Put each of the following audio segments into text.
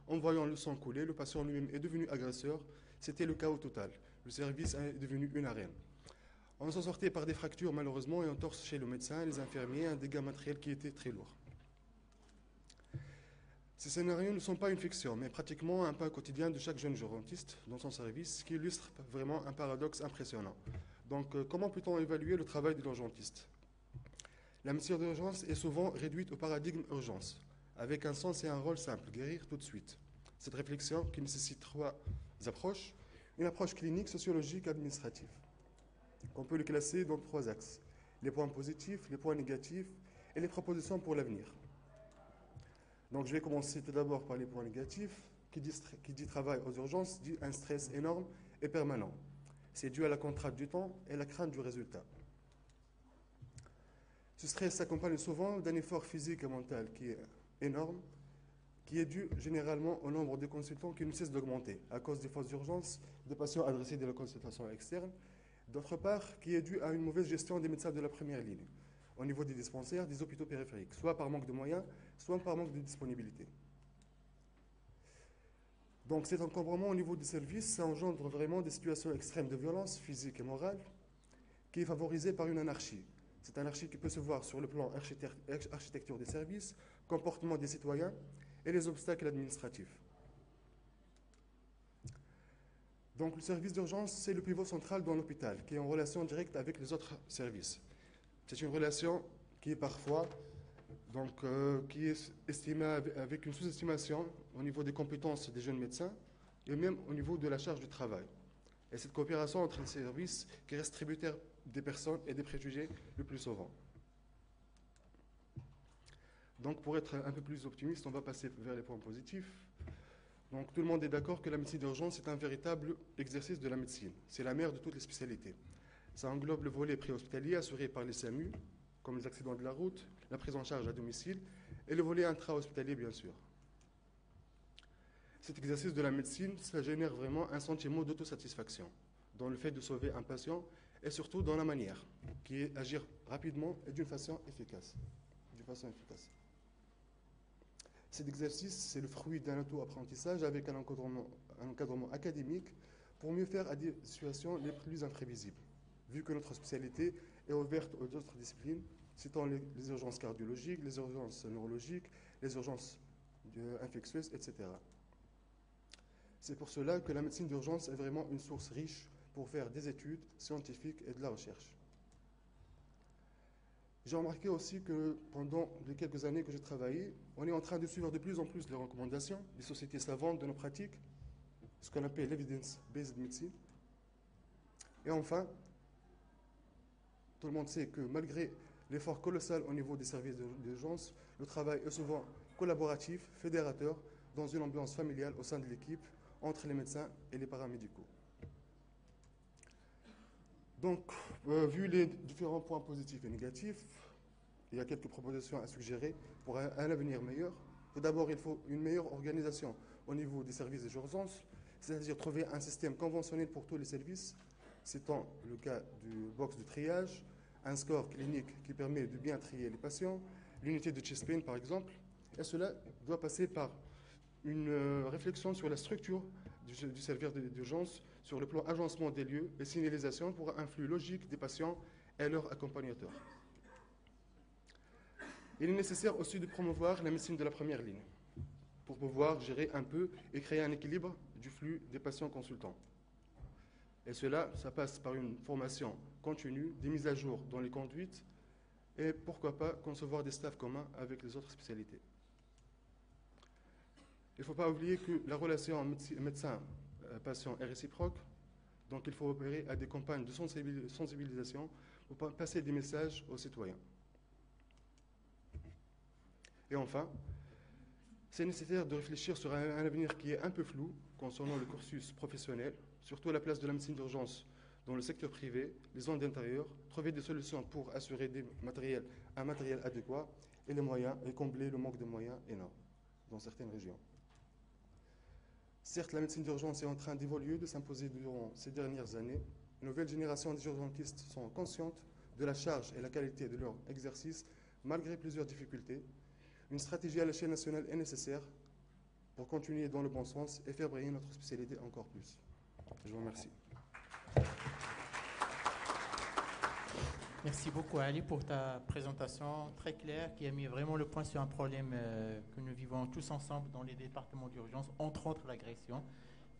En voyant le sang couler, le patient lui-même est devenu agresseur. C'était le chaos total. Le service est devenu une arène. On s'en sortait par des fractures malheureusement et un torse chez le médecin et les infirmiers, un dégât matériel qui était très lourd. Ces scénarios ne sont pas une fiction, mais pratiquement un pain quotidien de chaque jeune urgentiste dans son service, ce qui illustre vraiment un paradoxe impressionnant. Donc, comment peut-on évaluer le travail de l'urgentiste? La mission d'urgence est souvent réduite au paradigme urgence, avec un sens et un rôle simple, guérir tout de suite. Cette réflexion qui nécessite trois approches, une approche clinique, sociologique, administrative, qu'on peut le classer dans trois axes, les points positifs, les points négatifs et les propositions pour l'avenir. Donc je vais commencer tout d'abord par les points négatifs. Qui dit travail aux urgences dit un stress énorme et permanent. C'est dû à la contrainte du temps et la crainte du résultat. Ce stress s'accompagne souvent d'un effort physique et mental qui est énorme, qui est dû généralement au nombre de consultants qui ne cesse d'augmenter à cause des fausses urgences, des patients adressés de la consultation externe. D'autre part, qui est dû à une mauvaise gestion des médecins de la première ligne, au niveau des dispensaires, des hôpitaux périphériques, soit par manque de moyens, soit par manque de disponibilité. Donc cet encombrement au niveau des services, ça engendre vraiment des situations extrêmes de violence physique et morale, qui est favorisée par une anarchie. Cette anarchie qui peut se voir sur le plan architecture des services, comportement des citoyens et les obstacles administratifs. Donc le service d'urgence, c'est le pivot central dans l'hôpital, qui est en relation directe avec les autres services. C'est une relation qui est parfois, qui est estimée avec une sous-estimation au niveau des compétences des jeunes médecins et même au niveau de la charge du travail. Et cette coopération entre les services qui reste tributaire des personnes et des préjugés le plus souvent. Donc pour être un peu plus optimiste, on va passer vers les points positifs. Donc tout le monde est d'accord que la médecine d'urgence est un véritable exercice de la médecine. C'est la mère de toutes les spécialités. Ça englobe le volet préhospitalier assuré par les SAMU, comme les accidents de la route, la prise en charge à domicile, et le volet intra-hospitalier bien sûr. Cet exercice de la médecine, ça génère vraiment un sentiment d'autosatisfaction dans le fait de sauver un patient et surtout dans la manière, qui est agir rapidement et d'une façon efficace. Cet exercice, c'est le fruit d'un auto-apprentissage avec un encadrement académique pour mieux faire à des situations les plus imprévisibles. Vu que notre spécialité est ouverte aux autres disciplines, citant les urgences cardiologiques, les urgences neurologiques, les urgences infectieuses, etc. C'est pour cela que la médecine d'urgence est vraiment une source riche pour faire des études scientifiques et de la recherche. J'ai remarqué aussi que pendant les quelques années que j'ai travaillé, on est en train de suivre de plus en plus les recommandations des sociétés savantes de nos pratiques, ce qu'on appelle l'evidence-based medicine. Et enfin, tout le monde sait que malgré l'effort colossal au niveau des services d'urgence, le travail est souvent collaboratif, fédérateur, dans une ambiance familiale au sein de l'équipe, entre les médecins et les paramédicaux. Donc, vu les différents points positifs et négatifs, il y a quelques propositions à suggérer pour un avenir meilleur. Tout d'abord, il faut une meilleure organisation au niveau des services d'urgence, c'est-à-dire trouver un système conventionnel pour tous les services, citant le cas du box de triage, un score clinique qui permet de bien trier les patients, l'unité de chest pain par exemple, et cela doit passer par une réflexion sur la structure du service d'urgence, sur le plan agencement des lieux et signalisation pour un flux logique des patients et leurs accompagnateurs. Il est nécessaire aussi de promouvoir la médecine de la première ligne pour pouvoir gérer un peu et créer un équilibre du flux des patients consultants. Et cela, ça passe par une formation continue, des mises à jour dans les conduites et pourquoi pas concevoir des staffs communs avec les autres spécialités. Il ne faut pas oublier que la relation médecin-patient est réciproque, donc il faut opérer à des campagnes de sensibilisation pour passer des messages aux citoyens. Et enfin, c'est nécessaire de réfléchir sur un avenir qui est un peu flou concernant le cursus professionnel, surtout la place de la médecine d'urgence dans le secteur privé, les zones d'intérieur, trouver des solutions pour assurer un matériel adéquat et les moyens et combler le manque de moyens énorme dans certaines régions. Certes, la médecine d'urgence est en train d'évoluer, de s'imposer durant ces dernières années. Une nouvelle génération d'urgentistes sont conscientes de la charge et la qualité de leur exercice malgré plusieurs difficultés. Une stratégie à l'échelle nationale est nécessaire pour continuer dans le bon sens et faire briller notre spécialité encore plus. Je vous remercie. Merci beaucoup Ali pour ta présentation très claire qui a mis vraiment le point sur un problème que nous vivons tous ensemble dans les départements d'urgence, entre autres l'agression.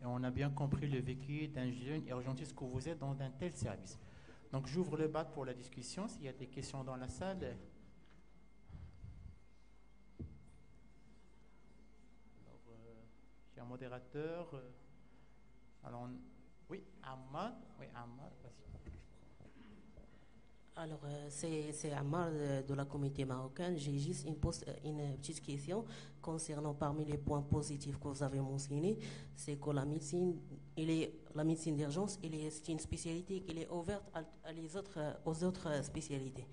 Et on a bien compris le vécu d'un jeune urgentiste que vous êtes dans un tel service. Donc j'ouvre le bac pour la discussion. S'il y a des questions dans la salle. Alors, j'ai un modérateur. Alors, oui, Ahmad. Oui, Ahmad, vas-y. Alors, c'est Ammar de la communauté marocaine. J'ai juste une petite question concernant parmi les points positifs que vous avez mentionnés. C'est que la médecine d'urgence, c'est une spécialité qui est ouverte aux autres spécialités.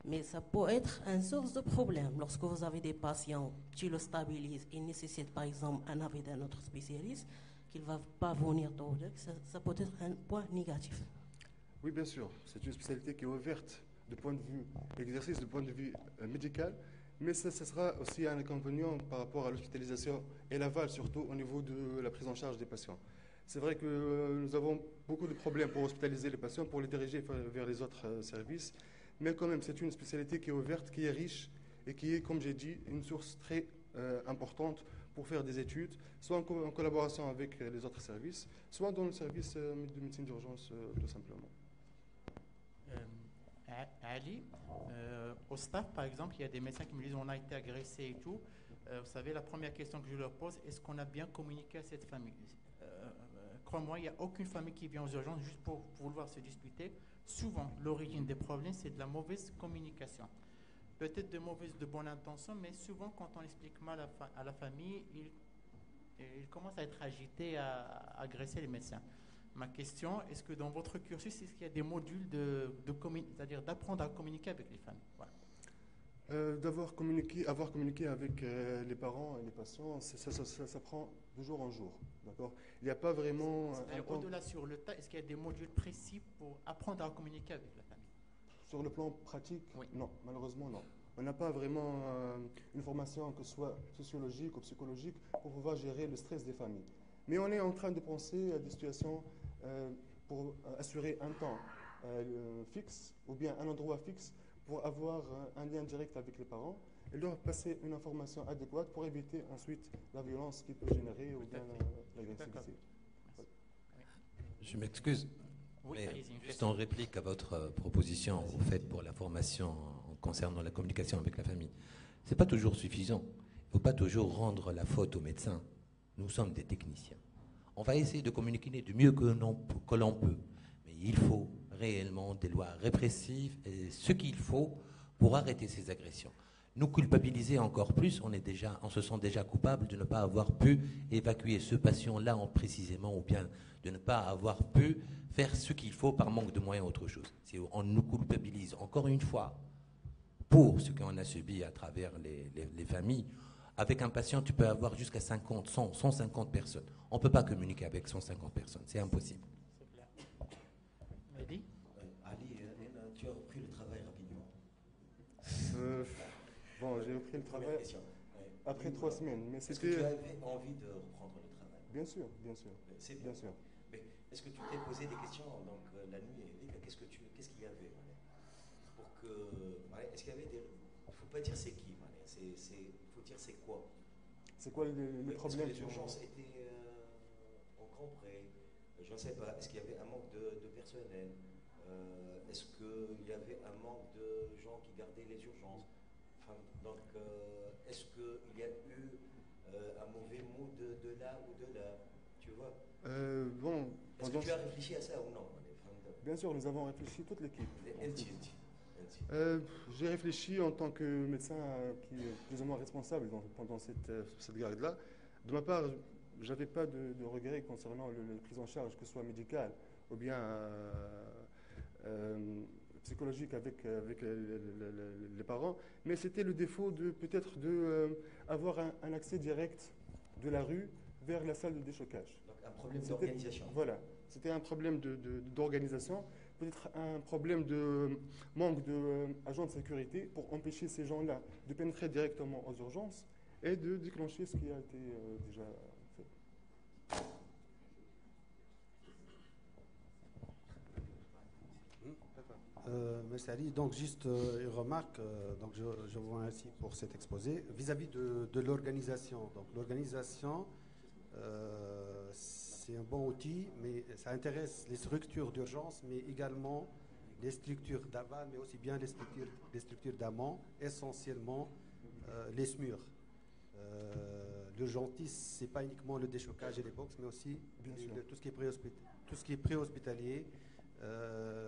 Mais ça peut être une source de problème lorsque vous avez des patients, tu le stabilises, il nécessite par exemple un avis d'un autre spécialiste, qu'il ne va pas venir d'ordre. Ça peut être un point négatif. Oui, bien sûr. C'est une spécialité qui est ouverte du point de vue exercice, du point de vue médical, mais ça sera aussi un inconvénient par rapport à l'hospitalisation et l'aval, surtout au niveau de la prise en charge des patients. C'est vrai que nous avons beaucoup de problèmes pour hospitaliser les patients, pour les diriger vers les autres services, mais quand même, c'est une spécialité qui est ouverte, qui est riche et qui est, comme j'ai dit, une source très importante pour faire des études, soit en collaboration avec les autres services, soit dans le service de médecine d'urgence, tout simplement. Ali, au staff, par exemple, il y a des médecins qui me disent on a été agressé et tout. Vous savez, la première question que je leur pose, est-ce qu'on a bien communiqué à cette famille? Crois-moi, il n'y a aucune famille qui vient aux urgences juste pour vouloir se disputer. Souvent, l'origine des problèmes, c'est de la mauvaise communication. Peut-être de bonne intention, mais souvent, quand on explique mal à la famille, ils commencent à être agités, à agresser les médecins. Ma question, est-ce que dans votre cursus, est-ce qu'il y a des modules c'est-à-dire d'apprendre à communiquer avec les familles? Voilà. Avoir communiqué avec les parents et les patients, ça prend de jour en jour. D'accord. Il n'y a pas vraiment... Au-delà sur le tas, est-ce qu'il y a des modules précis pour apprendre à communiquer avec la famille? Sur le plan pratique, oui. Non, malheureusement non. On n'a pas vraiment une formation, que ce soit sociologique ou psychologique, pour pouvoir gérer le stress des familles. Mais on est en train de penser à des situations pour assurer un temps fixe ou bien un endroit fixe pour avoir un lien direct avec les parents et leur passer une information adéquate pour éviter ensuite la violence qui peut générer ou bien l'agressivité. Oui. Je m'excuse, oui, mais juste en réplique à votre proposition au fait pour la formation concernant la communication avec la famille, ce n'est pas toujours suffisant. Il ne faut pas toujours rendre la faute aux médecins. Nous sommes des techniciens. On va essayer de communiquer du mieux que l'on peut. Mais il faut réellement des lois répressives et ce qu'il faut pour arrêter ces agressions. Nous culpabiliser encore plus, on se sent déjà coupable de ne pas avoir pu évacuer ce patient-là précisément ou bien de ne pas avoir pu faire ce qu'il faut par manque de moyens ou autre chose. Si on nous culpabilise encore une fois pour ce qu'on a subi à travers les familles. Avec un patient, tu peux avoir jusqu'à 50, 100, 150 personnes. On ne peut pas communiquer avec 150 personnes. C'est impossible. C'est clair. Mehdi ? Ali, tu as repris le travail rapidement. Bon, j'ai repris le travail après 3 semaines. Mais est-ce que tu avais envie de reprendre le travail? Bien sûr, bien sûr. C'est bien sûr. Mais est-ce que tu t'es posé des questions donc, la nuit? Qu'est-ce qu'il y avait pour que, est-ce qu'il y avait des... Il ne faut pas dire c'est qui. Il faut dire c'est quoi. C'est quoi le problème? Est-ce que les urgences étaient encombrées? Je ne sais pas. Est-ce qu'il y avait un manque de personnel? Est-ce qu'il y avait un manque de gens qui gardaient les urgences? Donc, est-ce qu'il y a eu un mauvais mot de là ou de là? Tu vois? Bon, est-ce que tu as réfléchi à ça ou non? Bien sûr, nous avons réfléchi, toute l'équipe. J'ai réfléchi en tant que médecin qui est plus ou moins responsable pendant cette garde-là. De ma part, je n'avais pas de regrets concernant la prise en charge, que ce soit médicale ou bien psychologique avec les parents, mais c'était le défaut peut-être d'avoir un accès direct de la rue vers la salle de déchocage. Donc un problème d'organisation. Voilà, c'était un problème d'organisation. Peut-être un problème de manque d'agents de sécurité pour empêcher ces gens-là de pénétrer directement aux urgences et de déclencher ce qui a été déjà fait. Merci Ali. Donc juste une remarque, donc je vous remercie pour cet exposé. Vis-à-vis de l'organisation, donc l'organisation, c'est un bon outil, mais ça intéresse les structures d'urgence, mais également les structures d'aval, mais aussi bien les structures d'amont, essentiellement les SMUR. L'urgentiste, ce n'est pas uniquement le déchocage et les box, mais aussi tout ce qui est préhospitalier.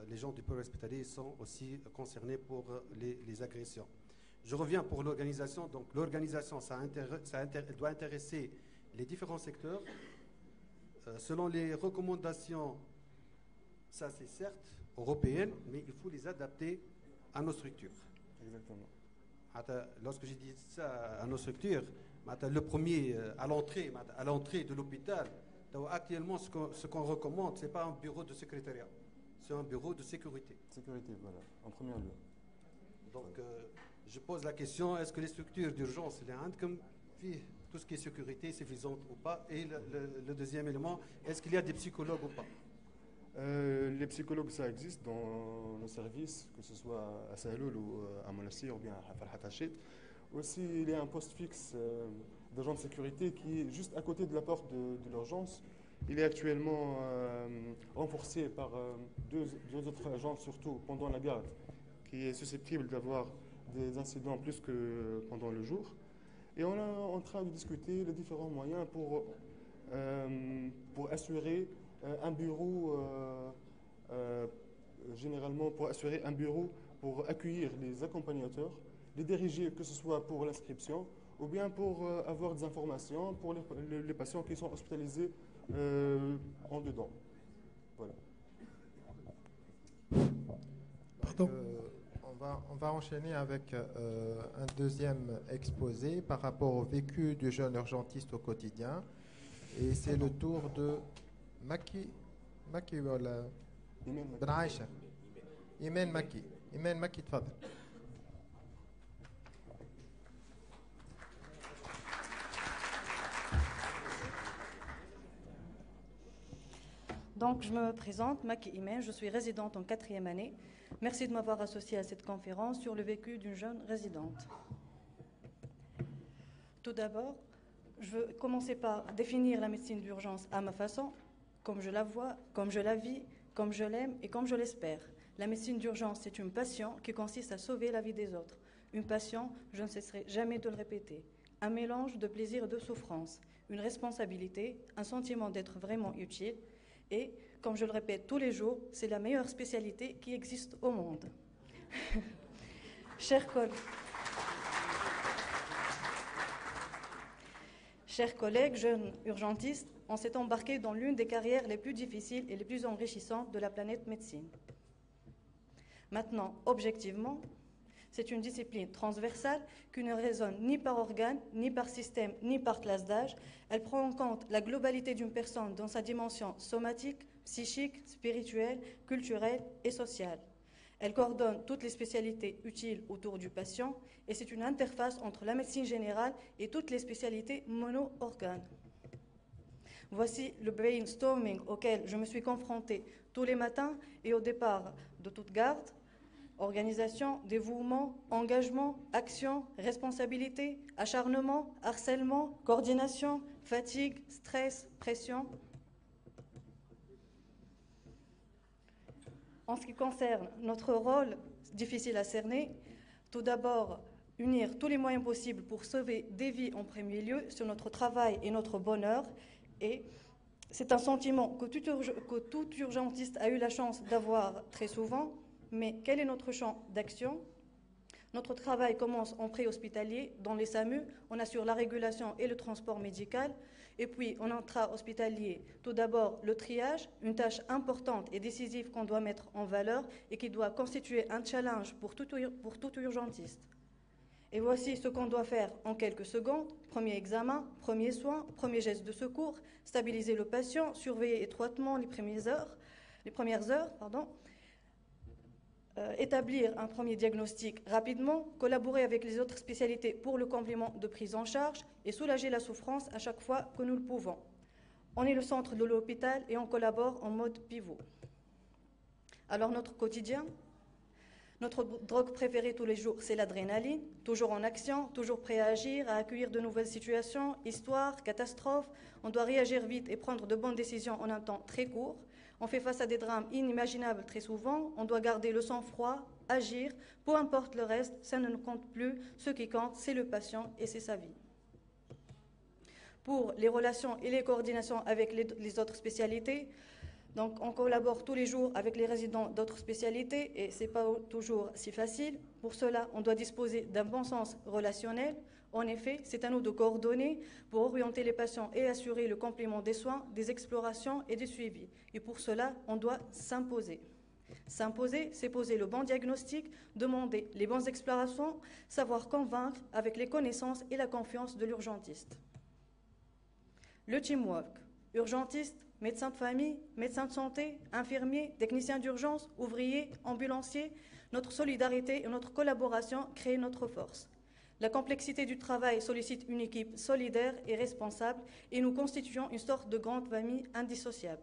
Les gens du préhospitalier sont aussi concernés pour les agressions. Je reviens pour l'organisation. Donc l'organisation, elle doit intéresser les différents secteurs. Selon les recommandations, ça c'est certes européennes, mais il faut les adapter à nos structures. Exactement. Lorsque j'ai dit ça à nos structures, le premier à l'entrée de l'hôpital, actuellement ce qu'on recommande, ce n'est pas un bureau de secrétariat, c'est un bureau de sécurité. Sécurité, voilà, en premier lieu. Donc je pose la question, est-ce que les structures d'urgence, comme tout ce qui est sécurité, suffisante ou pas? Et le deuxième élément, est-ce qu'il y a des psychologues ou pas? Les psychologues, ça existe dans nos services, que ce soit à Sahloul ou à Monassir ou bien à Farhat Hachid. Aussi, il y a un poste fixe d'agent de sécurité qui est juste à côté de la porte de l'urgence. Il est actuellement renforcé par deux autres agents, surtout pendant la garde, qui est susceptible d'avoir des incidents plus que pendant le jour. Et on est en train de discuter les différents moyens pour assurer un bureau, généralement pour assurer un bureau pour accueillir les accompagnateurs, les diriger, que ce soit pour l'inscription ou bien pour avoir des informations pour les patients qui sont hospitalisés en dedans. Voilà. Pardon. On va enchaîner avec un deuxième exposé par rapport au vécu du jeune urgentiste au quotidien. Et c'est le tour de Maki ولا بن عايشة إيمان مكي تفضل. Donc, je me présente, Maki Imen, je suis résidente en 4e année. Merci de m'avoir associée à cette conférence sur le vécu d'une jeune résidente. Tout d'abord, je veux commencer par définir la médecine d'urgence à ma façon, comme je la vois, comme je la vis, comme je l'aime et comme je l'espère. La médecine d'urgence, c'est une passion qui consiste à sauver la vie des autres. Une passion, je ne cesserai jamais de le répéter. Un mélange de plaisir et de souffrance, une responsabilité, un sentiment d'être vraiment utile. Et, comme je le répète tous les jours, c'est la meilleure spécialité qui existe au monde. Chers collègues, jeunes urgentistes, on s'est embarqué dans l'une des carrières les plus difficiles et les plus enrichissantes de la planète médecine. Maintenant, objectivement, c'est une discipline transversale qui ne raisonne ni par organe, ni par système, ni par classe d'âge. Elle prend en compte la globalité d'une personne dans sa dimension somatique, psychique, spirituelle, culturelle et sociale. Elle coordonne toutes les spécialités utiles autour du patient et c'est une interface entre la médecine générale et toutes les spécialités mono-organes. Voici le brainstorming auquel je me suis confrontée tous les matins et au départ de toute garde. Organisation, dévouement, engagement, action, responsabilité, acharnement, harcèlement, coordination, fatigue, stress, pression. En ce qui concerne notre rôle, difficile à cerner, tout d'abord, unir tous les moyens possibles pour sauver des vies en premier lieu sur notre travail et notre bonheur. Et c'est un sentiment que tout urgentiste a eu la chance d'avoir très souvent. Mais quel est notre champ d'action? Notre travail commence en préhospitalier, dans les SAMU. On assure la régulation et le transport médical. Et puis, en intra-hospitalier, tout d'abord, le triage, une tâche importante et décisive qu'on doit mettre en valeur et qui doit constituer un challenge pour tout urgentiste. Et voici ce qu'on doit faire en quelques secondes. Premier examen, premier soin, premier geste de secours, stabiliser le patient, surveiller étroitement les premières heures, établir un premier diagnostic rapidement, collaborer avec les autres spécialités pour le complément de prise en charge et soulager la souffrance à chaque fois que nous le pouvons. On est le centre de l'hôpital et on collabore en mode pivot. Alors notre quotidien, notre drogue préférée tous les jours, c'est l'adrénaline, toujours en action, toujours prêt à agir, à accueillir de nouvelles situations, histoires, catastrophes. On doit réagir vite et prendre de bonnes décisions en un temps très court. On fait face à des drames inimaginables très souvent. On doit garder le sang-froid, agir, peu importe le reste, ça ne nous compte plus. Ce qui compte, c'est le patient et c'est sa vie. Pour les relations et les coordinations avec les autres spécialités, donc on collabore tous les jours avec les résidents d'autres spécialités et ce n'est pas toujours si facile. Pour cela, on doit disposer d'un bon sens relationnel. En effet, c'est à nous de coordonner pour orienter les patients et assurer le complément des soins, des explorations et des suivis. Et pour cela, on doit s'imposer. S'imposer, c'est poser le bon diagnostic, demander les bonnes explorations, savoir convaincre avec les connaissances et la confiance de l'urgentiste. Le teamwork, urgentiste, médecin de famille, médecin de santé, infirmier, technicien d'urgence, ouvrier, ambulancier, notre solidarité et notre collaboration créent notre force. La complexité du travail sollicite une équipe solidaire et responsable et nous constituons une sorte de grande famille indissociable.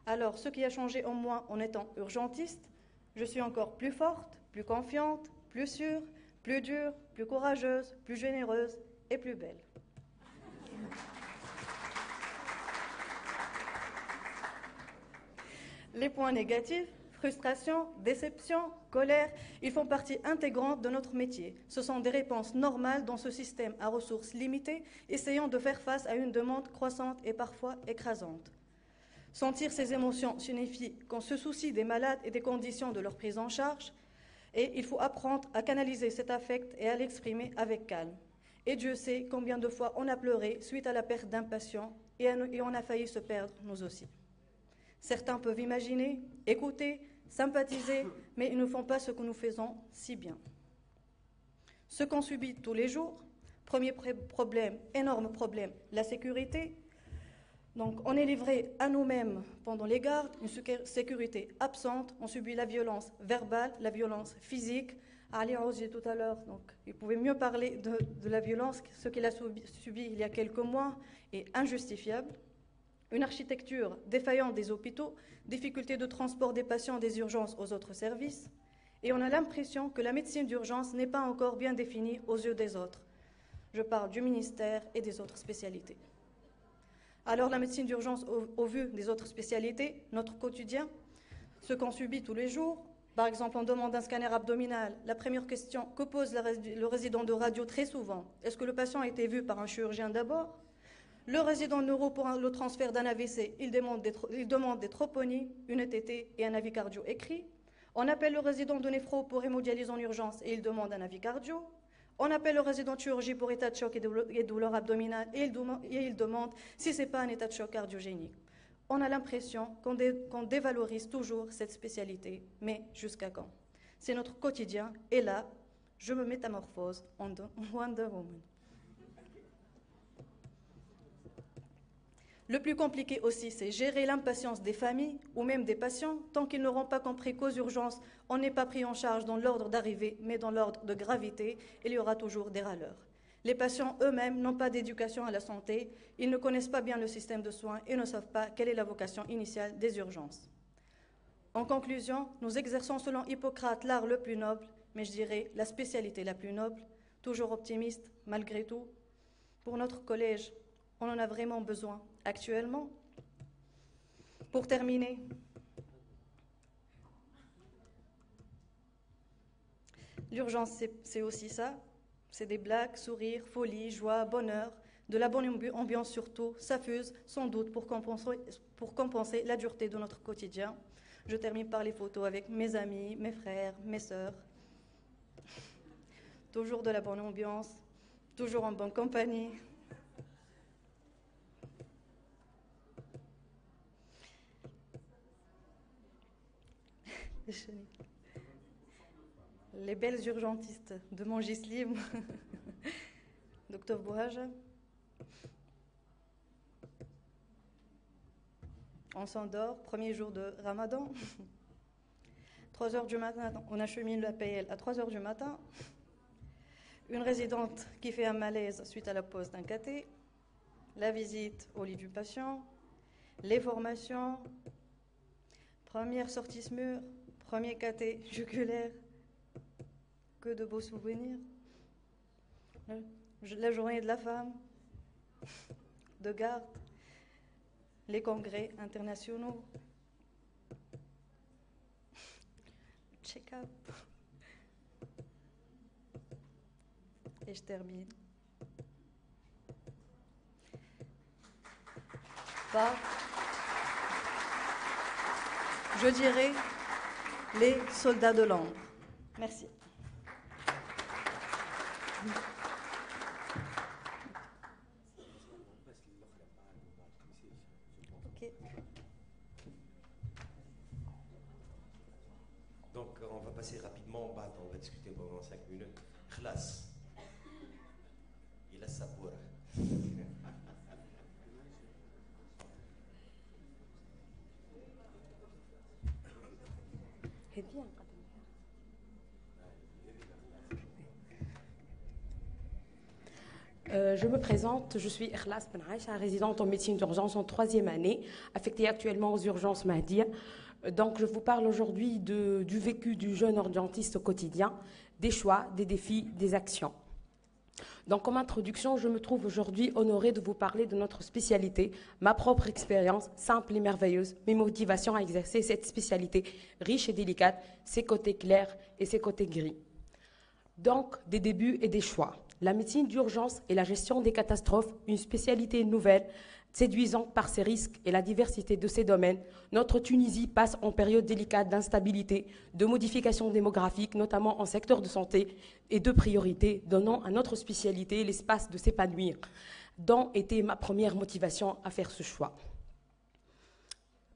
Alors, ce qui a changé en moi en étant urgentiste, je suis encore plus forte, plus confiante, plus sûre, plus dure, plus courageuse, plus généreuse et plus belle. Les points négatifs, frustration, déception, colère, ils font partie intégrante de notre métier. Ce sont des réponses normales dans ce système à ressources limitées, essayant de faire face à une demande croissante et parfois écrasante. Sentir ces émotions signifie qu'on se soucie des malades et des conditions de leur prise en charge, et il faut apprendre à canaliser cet affect et à l'exprimer avec calme. Et Dieu sait combien de fois on a pleuré suite à la perte d'un patient et on a failli se perdre nous aussi. Certains peuvent imaginer, écouter, sympathiser, mais ils ne font pas ce que nous faisons si bien. Ce qu'on subit tous les jours, premier problème, énorme problème, la sécurité. Donc on est livré à nous-mêmes pendant les gardes, une sécurité absente, on subit la violence verbale, la violence physique. Ali Aouzi tout à l'heure, donc il pouvait mieux parler de la violence, ce qu'il a subi il y a quelques mois est injustifiable. Une architecture défaillante des hôpitaux, difficulté de transport des patients des urgences aux autres services, et on a l'impression que la médecine d'urgence n'est pas encore bien définie aux yeux des autres. Je parle du ministère et des autres spécialités. Alors la médecine d'urgence, au vu des autres spécialités, notre quotidien, ce qu'on subit tous les jours, par exemple on demande un scanner abdominal, la première question que pose le résident de radio très souvent, est-ce que le patient a été vu par un chirurgien d'abord ? Le résident neuro pour le transfert d'un AVC, il demande des troponies, une ETT et un avis cardio écrit. On appelle le résident de néphro pour hémodialyse en urgence et il demande un avis cardio. On appelle le résident de chirurgie pour état de choc et douleur abdominale et il demande si ce n'est pas un état de choc cardiogénique. On a l'impression qu'on dévalorise toujours cette spécialité, mais jusqu'à quand ? C'est notre quotidien et là, je me métamorphose en Wonder Woman. Le plus compliqué aussi, c'est gérer l'impatience des familles ou même des patients tant qu'ils n'auront pas compris qu'aux urgences, on n'est pas pris en charge dans l'ordre d'arrivée, mais dans l'ordre de gravité, il y aura toujours des râleurs. Les patients eux-mêmes n'ont pas d'éducation à la santé, ils ne connaissent pas bien le système de soins et ne savent pas quelle est la vocation initiale des urgences. En conclusion, nous exerçons selon Hippocrate l'art le plus noble, mais je dirais la spécialité la plus noble, toujours optimiste malgré tout. Pour notre collège, on en a vraiment besoin actuellement. Pour terminer, l'urgence, c'est aussi ça. C'est des blagues, sourires, folie, joie, bonheur, de la bonne ambiance surtout. Ça fuse, sans doute, pour compenser la dureté de notre quotidien. Je termine par les photos avec mes amis, mes frères, mes sœurs. Toujours de la bonne ambiance, toujours en bonne compagnie. Les belles urgentistes de Montgislim, Dr Bouhaja. On s'endort, premier jour de Ramadan. 3 heures du matin, on achemine l'APL à 3 heures du matin. Une résidente qui fait un malaise suite à la pose d'un cathé. La visite au lit du patient. Les formations. Première sortie SMUR. Premier cathé jugulaire. Que de beaux souvenirs. La journée de la femme. De garde. Les congrès internationaux. Check-up. Et je termine par, je dirais, les soldats de l'ombre. Merci. Ok. Donc, on va passer rapidement en bas, on va discuter pendant 5 minutes. Khlas. Il a sa bourre. Je me présente, je suis Ikhlas Benaïcha, résidente en médecine d'urgence en 3e année, affectée actuellement aux urgences Mahdia. Donc je vous parle aujourd'hui du vécu du jeune urgentiste au quotidien, des choix, des défis, des actions. Donc comme introduction, je me trouve aujourd'hui honorée de vous parler de notre spécialité, ma propre expérience, simple et merveilleuse, mes motivations à exercer cette spécialité riche et délicate, ses côtés clairs et ses côtés gris. Donc des débuts et des choix. La médecine d'urgence et la gestion des catastrophes, une spécialité nouvelle, séduisante par ses risques et la diversité de ses domaines, notre Tunisie passe en période délicate d'instabilité, de modifications démographiques, notamment en secteur de santé, et de priorité, donnant à notre spécialité l'espace de s'épanouir, dont était ma première motivation à faire ce choix.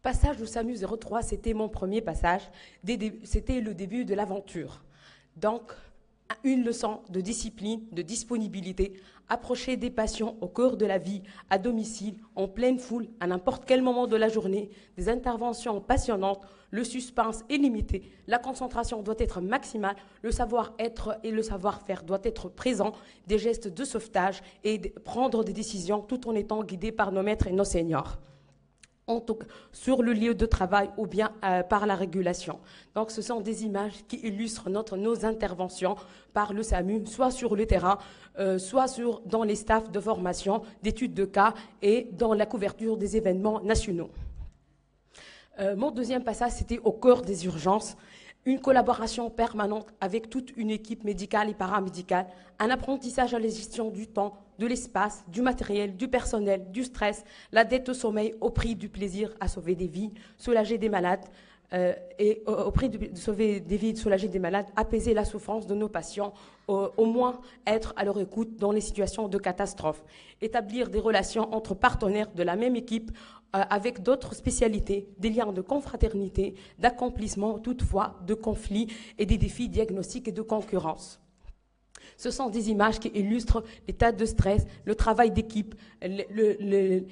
Passage au SAMU 03, c'était mon premier passage, c'était le début de l'aventure. Donc, une leçon de discipline, de disponibilité, approcher des patients au cœur de la vie, à domicile, en pleine foule, à n'importe quel moment de la journée, des interventions passionnantes, le suspense est limité, la concentration doit être maximale, le savoir-être et le savoir-faire doivent être présents, des gestes de sauvetage et prendre des décisions tout en étant guidés par nos maîtres et nos seniors. En tout cas, sur le lieu de travail ou bien par la régulation. Donc ce sont des images qui illustrent nos interventions par le SAMU, soit sur le terrain, soit dans les staffs de formation, d'études de cas et dans la couverture des événements nationaux. Mon deuxième passage, c'était au cœur des urgences. Une collaboration permanente avec toute une équipe médicale et paramédicale, un apprentissage à la gestion du temps, de l'espace, du matériel, du personnel, du stress, la dette au sommeil au prix du plaisir à sauver des vies, soulager des malades, et au prix de sauver des vies, de soulager des malades, apaiser la souffrance de nos patients, au moins être à leur écoute dans les situations de catastrophe, établir des relations entre partenaires de la même équipe avec d'autres spécialités, des liens de confraternité, d'accomplissement, toutefois, de conflits et des défis diagnostiques et de concurrence. Ce sont des images qui illustrent l'état de stress, le travail d'équipe, les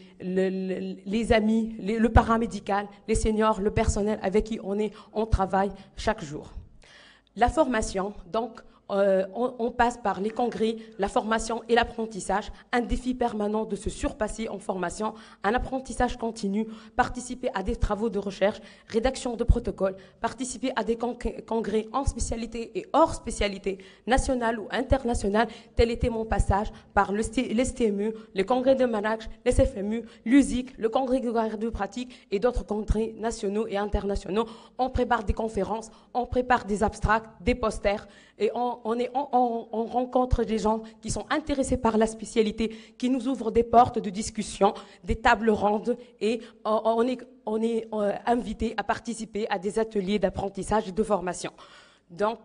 amis, le paramédical, les seniors, le personnel avec qui on travaille chaque jour. La formation, donc, on passe par les congrès, la formation et l'apprentissage, un défi permanent de se surpasser en formation, un apprentissage continu, participer à des travaux de recherche, rédaction de protocoles, participer à des congrès en spécialité et hors spécialité, nationale ou internationale. Tel était mon passage par l'STMU, les congrès de Manac, les FMU, l'USIC, le congrès de cardio-pratique et d'autres congrès nationaux et internationaux. On prépare des conférences, on prépare des abstracts, des posters et on rencontre des gens qui sont intéressés par la spécialité, qui nous ouvrent des portes de discussion, des tables rondes et on est invité à participer à des ateliers d'apprentissage et de formation. Donc,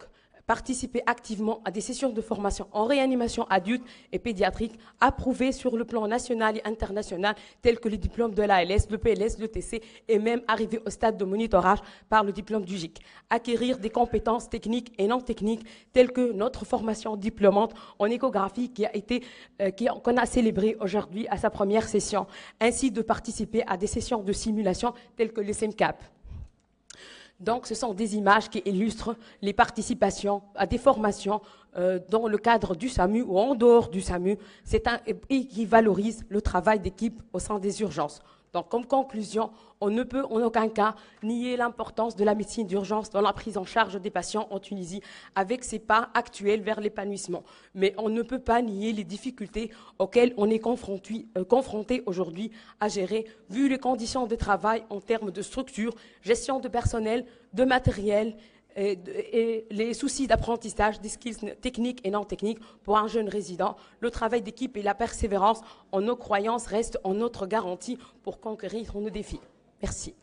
participer activement à des sessions de formation en réanimation adulte et pédiatrique approuvées sur le plan national et international, tels que les diplômes de l'ALS, le PLS, le TC, et même arriver au stade de monitorage par le diplôme du GIC. Acquérir des compétences techniques et non techniques, telles que notre formation diplômante en échographie qu'on a célébrée aujourd'hui à sa première session, ainsi de participer à des sessions de simulation telles que les SEMCAP. Donc, ce sont des images qui illustrent les participations à des formations dans le cadre du SAMU ou en dehors du SAMU, et qui valorise le travail d'équipe au sein des urgences. Donc, comme conclusion, on ne peut en aucun cas nier l'importance de la médecine d'urgence dans la prise en charge des patients en Tunisie avec ses pas actuels vers l'épanouissement. Mais on ne peut pas nier les difficultés auxquelles on est confronté aujourd'hui à gérer, vu les conditions de travail en termes de structure, gestion de personnel, de matériel, et les soucis d'apprentissage, des skills techniques et non techniques pour un jeune résident. Le travail d'équipe et la persévérance en nos croyances restent en notre garantie pour conquérir nos défis. Merci.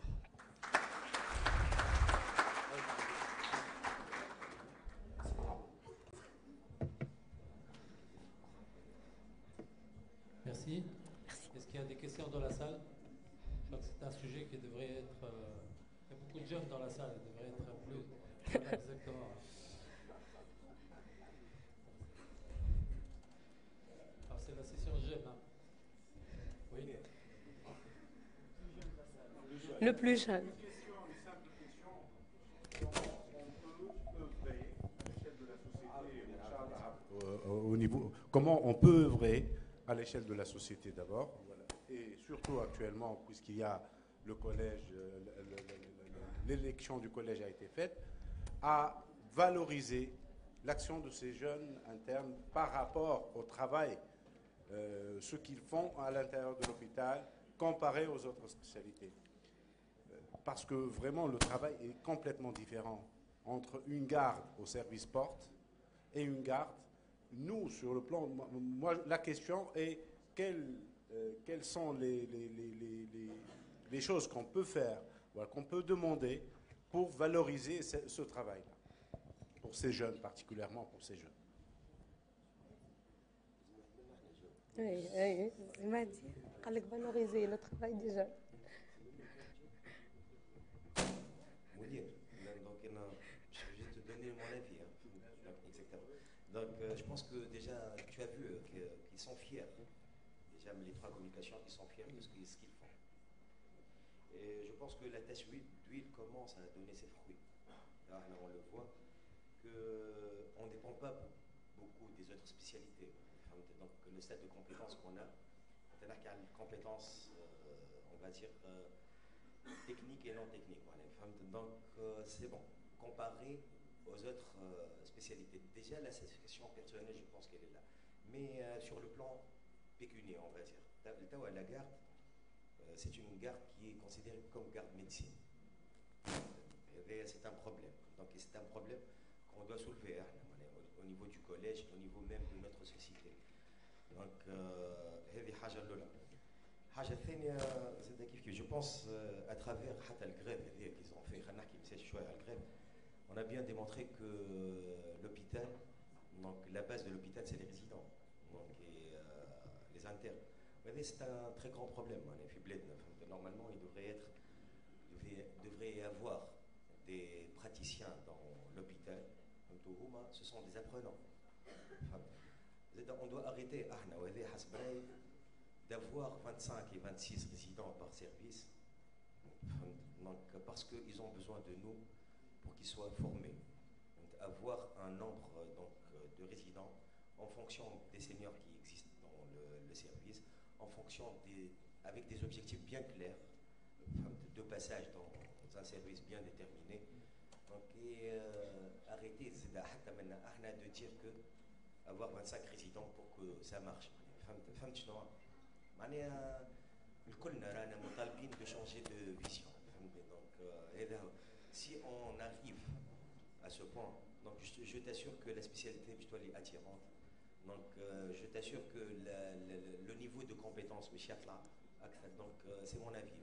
Merci. Est-ce qu'il y a des questions dans la salle? Je crois que c'est un sujet qui devrait être... il y a beaucoup de jeunes dans la salle, il devrait être plus... Voilà, exactement. Alors c'est la session jeune. Hein. Oui. Le plus jeune. Au niveau, comment on peut œuvrer à l'échelle de la société d'abord, voilà. Et surtout actuellement, puisqu'il y a le collège, l'élection du collège a été faite, à valoriser l'action de ces jeunes internes par rapport au travail, ce qu'ils font à l'intérieur de l'hôpital, comparé aux autres spécialités. Parce que vraiment, le travail est complètement différent entre une garde au service porte et une garde. Nous, sur le plan, moi, la question est quelles sont les choses qu'on peut faire, voilà, qu'on peut demander pour valoriser ce travail-là, pour ces jeunes, particulièrement pour ces jeunes. Oui, il m'a dit, valoriser le travail des jeunes. Donc, je vais juste te donner mon avis. Hein. Exactement. Donc, je pense que déjà, tu as vu qu'ils sont fiers. Déjà, les trois communications, ils sont fiers de ce qu'ils font. Et je pense que la tâche d'huile commence à donner ses fruits. Là, on le voit qu'on ne dépend pas beaucoup des autres spécialités. Donc, le stade de compétences qu'on a, c'est-à-dire qu'il y a une compétence, on va dire, technique et non technique. Donc, c'est bon. Comparé aux autres spécialités. Déjà, la satisfaction personnelle, je pense qu'elle est là. Mais sur le plan pécuniaire, on va dire. La garde, c'est une garde qui est considérée comme garde médecine. C'est un problème. Donc, c'est un problème qu'on doit soulever au niveau du collège, au niveau même de notre société. Donc, je pense à travers la grève qu'ils ont fait, on a bien démontré que l'hôpital, donc la base de l'hôpital, c'est les résidents, donc, et les internes. C'est un très grand problème. Normalement, il devrait y avoir des praticiens dans l'hôpital. Ce sont des apprenants. On doit arrêter d'avoir 25 et 26 résidents par service, donc, parce qu'ils ont besoin de nous pour qu'ils soient formés. Donc, avoir un nombre de résidents en fonction des seniors qui existent dans le service, en fonction avec des objectifs bien clairs, de passage dans un service bien déterminé. Donc, et arrêter de dire que avoir 25 résidents pour que ça marche. De changer de vision. Donc, si on arrive à ce point, donc je t'assure que la spécialité est attirante. Donc, je t'assure que le niveau de compétence, donc c'est mon avis.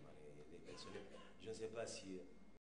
Je ne sais pas si